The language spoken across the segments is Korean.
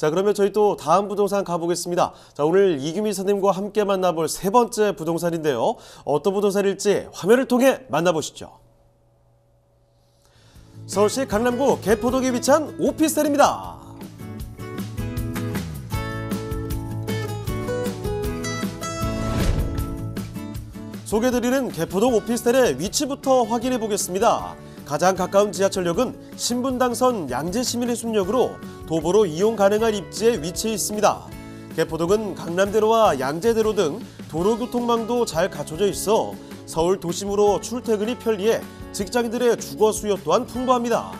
자, 그러면 저희 또 다음 부동산 가보겠습니다. 자, 오늘 이규미 선생님과 함께 만나볼 세 번째 부동산인데요. 어떤 부동산일지 화면을 통해 만나보시죠. 서울시 강남구 개포동에 위치한 오피스텔입니다. 소개드리는 개포동 오피스텔의 위치부터 확인해 보겠습니다. 가장 가까운 지하철역은 신분당선 양재시민해수역으로 도보로 이용 가능한 입지에 위치해 있습니다. 개포동은 강남대로와 양재대로 등 도로교통망도 잘 갖춰져 있어 서울 도심으로 출퇴근이 편리해 직장인들의 주거 수요 또한 풍부합니다.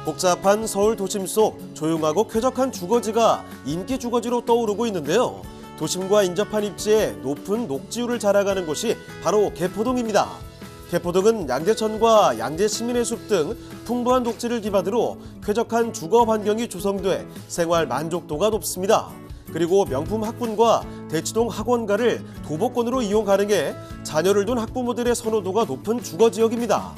복잡한 서울 도심 속 조용하고 쾌적한 주거지가 인기 주거지로 떠오르고 있는데요. 도심과 인접한 입지에 높은 녹지율을 자랑하는 곳이 바로 개포동입니다. 개포동은 양재천과 양재시민해숲 등 풍부한 녹지를 기반으로 쾌적한 주거 환경이 조성돼 생활 만족도가 높습니다. 그리고 명품 학군과 대치동 학원가를 도보권으로 이용 가능해 자녀를 둔 학부모들의 선호도가 높은 주거지역입니다.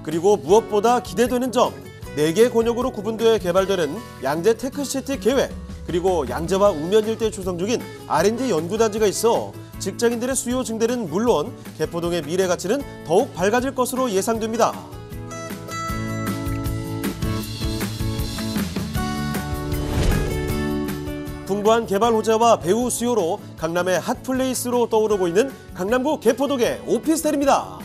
그리고 무엇보다 기대되는 점, 4개 권역으로 구분되어 개발되는 양재 테크시티 계획, 그리고 양재와 우면 일대 조성 중인 R&D 연구단지가 있어 직장인들의 수요 증대는 물론 개포동의 미래 가치는 더욱 밝아질 것으로 예상됩니다. 풍부한 개발 호재와 배후 수요로 강남의 핫플레이스로 떠오르고 있는 강남구 개포동의 오피스텔입니다.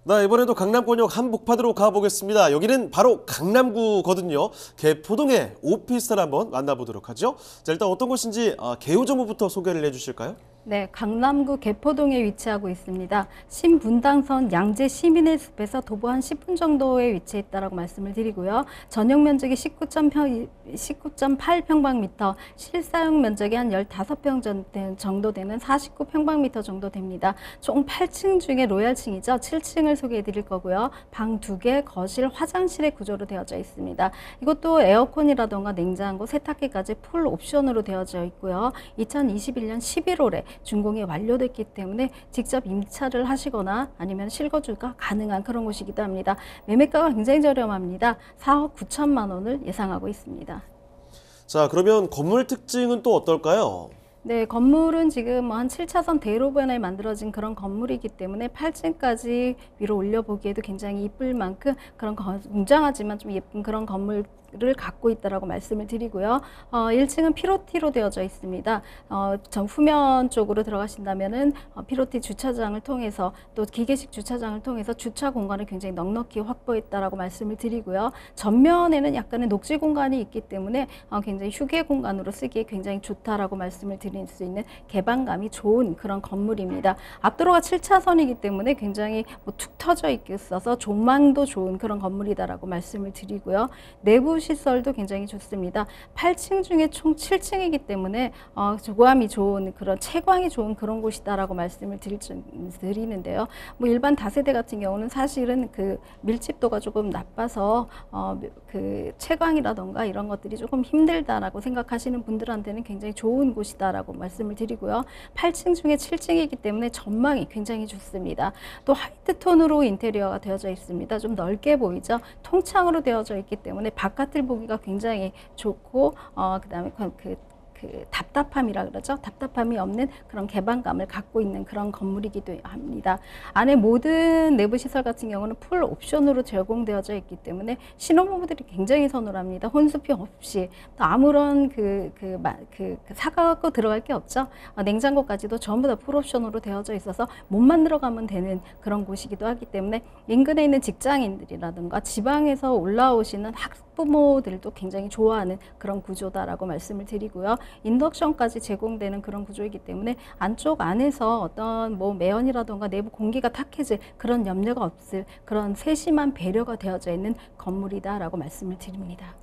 네, 이번에도 강남권역 한복판으로 가보겠습니다. 여기는 바로 강남구거든요. 개포동의 오피스텔 한번 만나보도록 하죠. 자, 일단 어떤 곳인지 개요 정보부터 소개를 해주실까요? 네, 강남구 개포동에 위치하고 있습니다. 신분당선 양재시민해숲에서 도보 한 10분 정도에 위치했다라고 말씀을 드리고요. 전용 면적이 19.8평방미터, 실사용 면적이 한 15평 정도 되는 49평방미터 정도 됩니다. 총 8층 중에 로얄층이죠. 7층을 소개해 드릴 거고요. 방 2개, 거실, 화장실의 구조로 되어져 있습니다. 이것도 에어컨이라던가 냉장고, 세탁기까지 풀 옵션으로 되어져 있고요. 2021년 11월에 준공이 완료됐기 때문에 직접 임차를 하시거나 아니면 실거주가 가능한 그런 곳이기도 합니다. 매매가가 굉장히 저렴합니다. 4억 9천만 원을 예상하고 있습니다. 자, 그러면 건물 특징은 또 어떨까요? 네, 건물은 지금 한 7차선 대로변에 만들어진 그런 건물이기 때문에 8층까지 위로 올려보기에도 굉장히 이쁠 만큼 그런 웅장하지만 좀 예쁜 그런 건물을 갖고 있다라고 말씀을 드리고요. 1층은 피로티로 되어져 있습니다. 후면 쪽으로 들어가신다면은 피로티 주차장을 통해서 또 기계식 주차장을 통해서 주차 공간을 굉장히 넉넉히 확보했다라고 말씀을 드리고요. 전면에는 약간의 녹지 공간이 있기 때문에 굉장히 휴게 공간으로 쓰기에 굉장히 좋다라고 말씀을 드릴 수 있는 개방감이 좋은 그런 건물입니다. 앞도로가 7차선이기 때문에 굉장히 툭 터져 있어서 조망도 좋은 그런 건물이다라고 말씀을 드리고요. 내부 시설도 굉장히 좋습니다. 8층 중에 총 7층이기 때문에 조감이 좋은 그런 채광이 좋은 그런 곳이다라고 말씀을 드리는데요. 뭐 일반 다세대 같은 경우는 사실은 그 밀집도가 조금 나빠서 그 채광이라던가 이런 것들이 조금 힘들다라고 생각하시는 분들한테는 굉장히 좋은 곳이다라고 말씀을 드리고요. 8층 중에 7층이기 때문에 전망이 굉장히 좋습니다. 또 화이트 톤으로 인테리어가 되어져 있습니다. 좀 넓게 보이죠. 통창으로 되어져 있기 때문에 바깥을 보기가 굉장히 좋고 그다음에 답답함이라 그러죠. 답답함이 없는 그런 개방감을 갖고 있는 그런 건물이기도 합니다. 안에 모든 내부 시설 같은 경우는 풀 옵션으로 제공되어져 있기 때문에 신혼부부들이 굉장히 선호를 합니다. 혼수표 없이 또 아무런 사갖고 들어갈 게 없죠. 냉장고까지도 전부 다 풀 옵션으로 되어져 있어서 몸만 들어가면 되는 그런 곳이기도 하기 때문에 인근에 있는 직장인들이라든가 지방에서 올라오시는 학부모들도 굉장히 좋아하는 그런 구조다라고 말씀을 드리고요. 인덕션까지 제공되는 그런 구조이기 때문에 안쪽 안에서 어떤 뭐 매연이라던가 내부 공기가 탁해질 그런 염려가 없을 그런 세심한 배려가 되어져 있는 건물이다라고 말씀을 드립니다.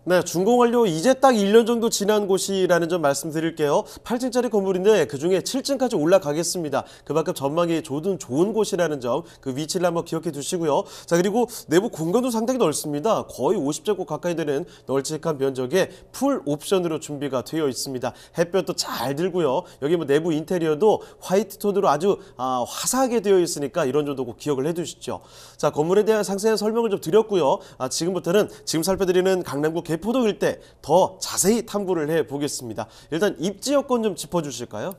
네, 준공 완료 이제 딱 1년 정도 지난 곳이라는 점 말씀드릴게요. 8층짜리 건물인데 그중에 7층까지 올라가겠습니다. 그만큼 전망이 좋은 곳이라는 점, 그 위치를 한번 기억해 두시고요. 자, 그리고 내부 공간도 상당히 넓습니다. 거의 50제곱 가까이 되는 널찍한 면적에 풀 옵션으로 준비가 되어 있습니다. 햇볕도 잘 들고요. 여기 뭐 내부 인테리어도 화이트 톤으로 아주 화사하게 되어 있으니까 이런 점도 꼭 기억을 해 두시죠. 자, 건물에 대한 상세한 설명을 좀 드렸고요. 지금부터는 지금 살펴드리는 강남구 개포동 일대 더 자세히 탐구를 해보겠습니다. 일단 입지 여건 좀 짚어주실까요?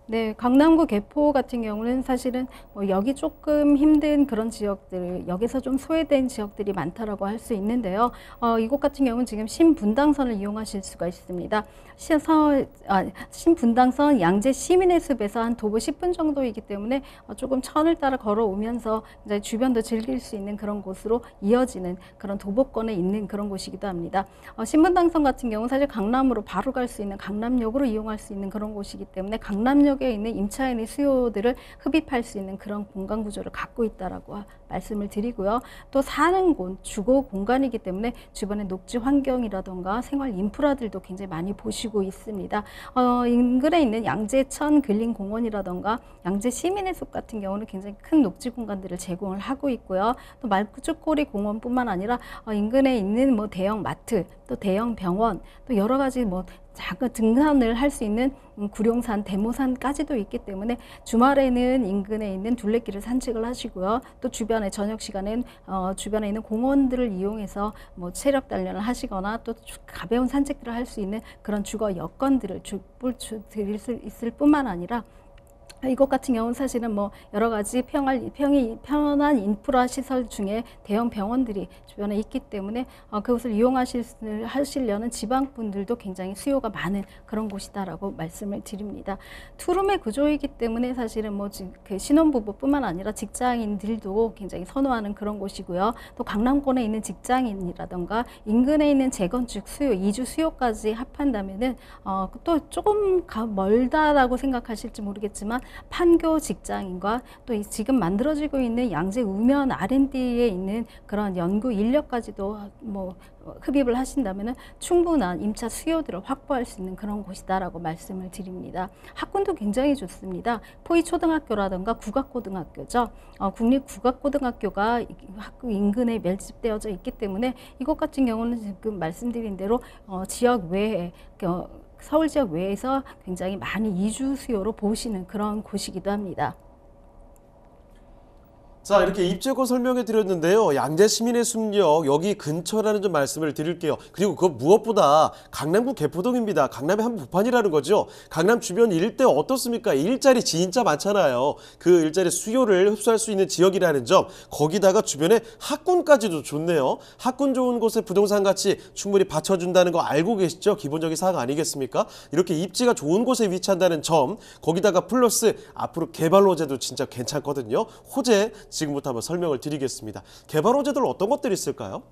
네, 강남구 개포 같은 경우는 사실은 뭐 여기 조금 힘든 그런 지역들, 여기서 좀 소외된 지역들이 많다라고 할 수 있는데요. 이곳 같은 경우는 지금 신분당선을 이용하실 수가 있습니다. 신분당선 양재 시민의 숲에서 한 도보 10분 정도이기 때문에 조금 천을 따라 걸어오면서 이제 주변도 즐길 수 있는 그런 곳으로 이어지는 그런 도보권에 있는 그런 곳이기도 합니다. 신분당선 같은 경우는 사실 강남으로 바로 갈 수 있는 강남역으로 이용할 수 있는 그런 곳이기 때문에 강남역에 있는 임차인의 수요들을 흡입할 수 있는 그런 공간 구조를 갖고 있다라고 말씀을 드리고요. 또 사는 곳, 주거 공간이기 때문에 주변의 녹지 환경이라던가 생활 인프라들도 굉장히 많이 보시고 있습니다. 인근에 있는 양재천 근린공원이라던가 양재 시민의 숲 같은 경우는 굉장히 큰 녹지 공간들을 제공을 하고 있고요. 또 말죽거리 공원뿐만 아니라 인근에 있는 뭐 대형 마트, 또 대형 병원, 또 여러 가지 뭐 작은 등산을 할 수 있는 구룡산, 대모산까지도 있기 때문에 주말에는 인근에 있는 둘레길을 산책을 하시고요. 또 주변에 저녁 시간엔 주변에 있는 공원들을 이용해서 뭐 체력 단련을 하시거나 또 가벼운 산책들을 할 수 있는 그런 주거 여건들을 드릴 수 있을 뿐만 아니라 이곳 같은 경우는 사실은 뭐 여러 가지 편한 인프라 시설 중에 대형 병원들이 주변에 있기 때문에 그것을 하시려는 지방 분들도 굉장히 수요가 많은 그런 곳이다라고 말씀을 드립니다. 투룸의 구조이기 때문에 사실은 뭐 그 신혼부부뿐만 아니라 직장인들도 굉장히 선호하는 그런 곳이고요. 또 강남권에 있는 직장인이라던가 인근에 있는 재건축 수요, 이주 수요까지 합한다면은 또 조금 멀다라고 생각하실지 모르겠지만 판교 직장인과 또 지금 만들어지고 있는 양재 우면 R&D에 있는 그런 연구 인력까지도 뭐 흡입을 하신다면 충분한 임차 수요들을 확보할 수 있는 그런 곳이다라고 말씀을 드립니다. 학군도 굉장히 좋습니다. 포이초등학교라든가 국악고등학교죠. 국립국악고등학교가 학교 인근에 밀집되어져 있기 때문에 이곳 같은 경우는 지금 말씀드린 대로 지역 외에 서울 지역 외에서 굉장히 많이 이주 수요로 보시는 그런 곳이기도 합니다. 자, 이렇게 입지여건 설명해 드렸는데요. 양재 시민의 숲역 여기 근처라는 좀 말씀을 드릴게요. 그리고 그 무엇보다 강남구 개포동입니다. 강남의 한복판이라는 거죠. 강남 주변 일대 어떻습니까? 일자리 진짜 많잖아요. 그 일자리 수요를 흡수할 수 있는 지역이라는 점, 거기다가 주변에 학군까지도 좋네요. 학군 좋은 곳에 부동산 가치 충분히 받쳐준다는 거 알고 계시죠? 기본적인 사항 아니겠습니까? 이렇게 입지가 좋은 곳에 위치한다는 점, 거기다가 플러스 앞으로 개발 호재도 진짜 괜찮거든요. 호재 지금부터 한번 설명을 드리겠습니다. 개발 호재들 어떤 것들이 있을까요?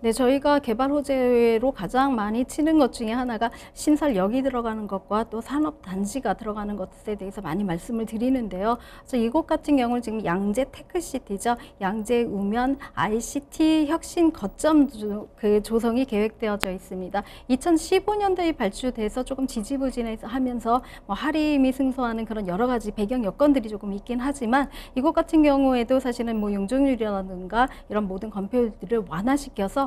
네, 저희가 개발 호재로 가장 많이 치는 것 중에 하나가 신설역이 들어가는 것과 또 산업단지가 들어가는 것에 대해서 많이 말씀을 드리는데요. 그래서 이곳 같은 경우는 지금 양재 테크시티죠. 양재 우면 ICT 혁신 거점 조성이 계획되어져 있습니다. 2015년도에 발주돼서 조금 지지부진하면서 뭐 할인이 승소하는 그런 여러 가지 배경 여건들이 조금 있긴 하지만 이곳 같은 경우에도 사실은 뭐 용적률이라든가 이런 모든 검표들을 완화시켜서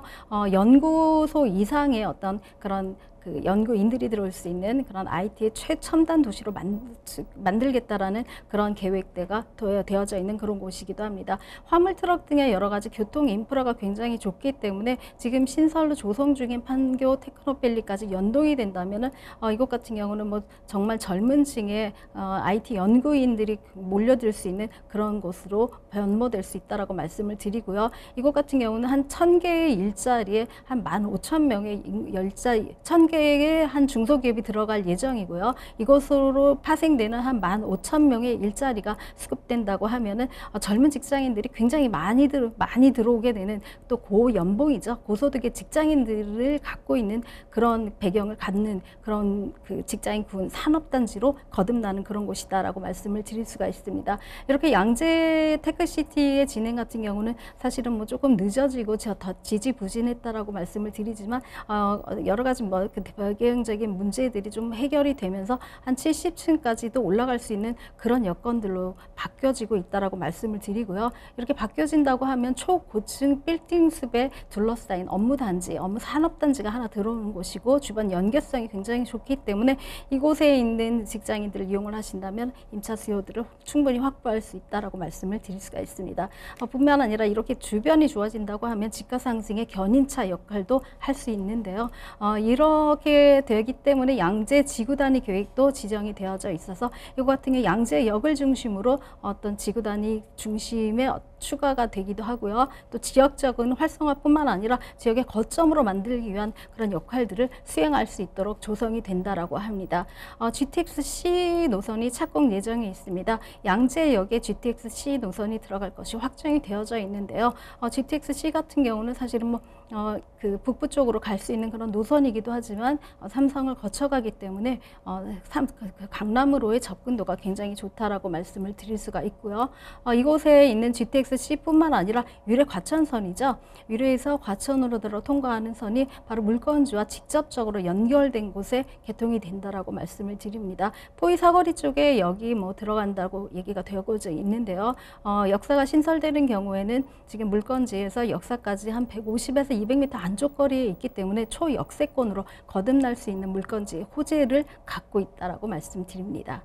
연구소 이상의 어떤 그런 그 연구인들이 들어올 수 있는 그런 IT의 최첨단 도시로 만들겠다라는 그런 계획대가 되어져 있는 그런 곳이기도 합니다. 화물 트럭 등의 여러 가지 교통 인프라가 굉장히 좋기 때문에 지금 신설로 조성 중인 판교 테크노밸리까지 연동이 된다면은 이곳 같은 경우는 뭐 정말 젊은 층의 IT 연구인들이 몰려들 수 있는 그런 곳으로 변모될 수 있다라고 말씀을 드리고요. 이곳 같은 경우는 한 1000개의 일자리에 한 15,000명의 1000개 20개의 한 중소기업이 들어갈 예정이고요. 이곳으로 파생되는 한 15,000명의 일자리가 수급된다고 하면은 젊은 직장인들이 굉장히 많이 들어오게 되는, 또 고연봉이죠. 고소득의 직장인들을 갖고 있는 그런 배경을 갖는 그런 그 직장인군 산업단지로 거듭나는 그런 곳이다라고 말씀을 드릴 수가 있습니다. 이렇게 양재 테크시티의 진행 같은 경우는 사실은 뭐 조금 늦어지고 더 지지부진했다라고 말씀을 드리지만 여러 가지 뭐 배경적인 문제들이 좀 해결이 되면서 한 70층까지도 올라갈 수 있는 그런 여건들로 바뀌어지고 있다라고 말씀을 드리고요. 이렇게 바뀌어진다고 하면 초고층 빌딩 숲에 둘러싸인 업무단지, 업무 산업단지가 하나 들어오는 곳이고 주변 연계성이 굉장히 좋기 때문에 이곳에 있는 직장인들을 이용을 하신다면 임차 수요들을 충분히 확보할 수 있다라고 말씀을 드릴 수가 있습니다. 뿐만 아니라 이렇게 주변이 좋아진다고 하면 집가 상승의 견인차 역할도 할 수 있는데요. 이렇게 되기 때문에 양재 지구 단위 계획도 지정이 되어져 있어서 이거 같은 경우 양재역을 중심으로 어떤 지구 단위 중심의 추가가 되기도 하고요. 또 지역적인 활성화뿐만 아니라 지역의 거점으로 만들기 위한 그런 역할들을 수행할 수 있도록 조성이 된다라고 합니다. GTX-C 노선이 착공 예정에 있습니다. 양재역에 GTX-C 노선이 들어갈 것이 확정이 되어져 있는데요. GTX-C 같은 경우는 사실은 뭐 그 북부 쪽으로 갈 수 있는 그런 노선이기도 하지만 삼성을 거쳐가기 때문에 강남으로의 접근도가 굉장히 좋다라고 말씀을 드릴 수가 있고요. 이곳에 있는 GTX-C뿐만 아니라 위례 과천선이죠. 위례에서 과천으로 들어 통과하는 선이 바로 물건지와 직접적으로 연결된 곳에 개통이 된다라고 말씀을 드립니다. 포이 사거리 쪽에 여기 뭐 들어간다고 얘기가 되고 있는데요. 역사가 신설되는 경우에는 지금 물건지에서 역사까지 한 150에서 200m 안쪽 거리에 있기 때문에 초역세권으로 거듭날 수 있는 물건지의 호재를 갖고 있다라고 말씀드립니다.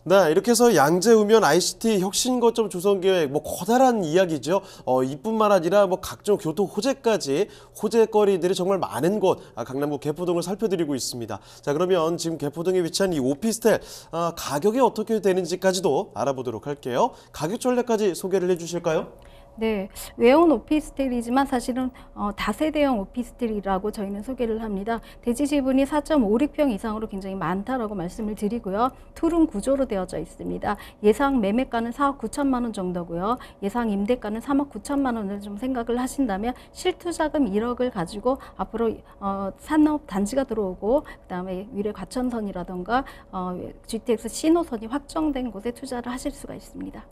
네, 이렇게 해서 양재 우면 ICT 혁신 거점 조성 계획 뭐 커다란 이야기죠. 이뿐만 아니라 뭐 각종 교통 호재까지 호재거리들이 정말 많은 곳 강남구 개포동을 살펴드리고 있습니다. 자, 그러면 지금 개포동에 위치한 이 오피스텔 가격이 어떻게 되는지까지도 알아보도록 할게요. 가격 전략까지 소개를 해주실까요? 네, 외형 오피스텔이지만 사실은 다세대형 오피스텔이라고 저희는 소개를 합니다. 대지 지분이 4.56평 이상으로 굉장히 많다라고 말씀을 드리고요. 투룸 구조로 되어져 있습니다. 예상 매매가는 4억 9천만 원 정도고요. 예상 임대가는 3억 9천만 원을 좀 생각을 하신다면 실투자금 1억을 가지고 앞으로 산업 단지가 들어오고 그다음에 위례 과천선이라던가 GTX 신호선이 확정된 곳에 투자를 하실 수가 있습니다.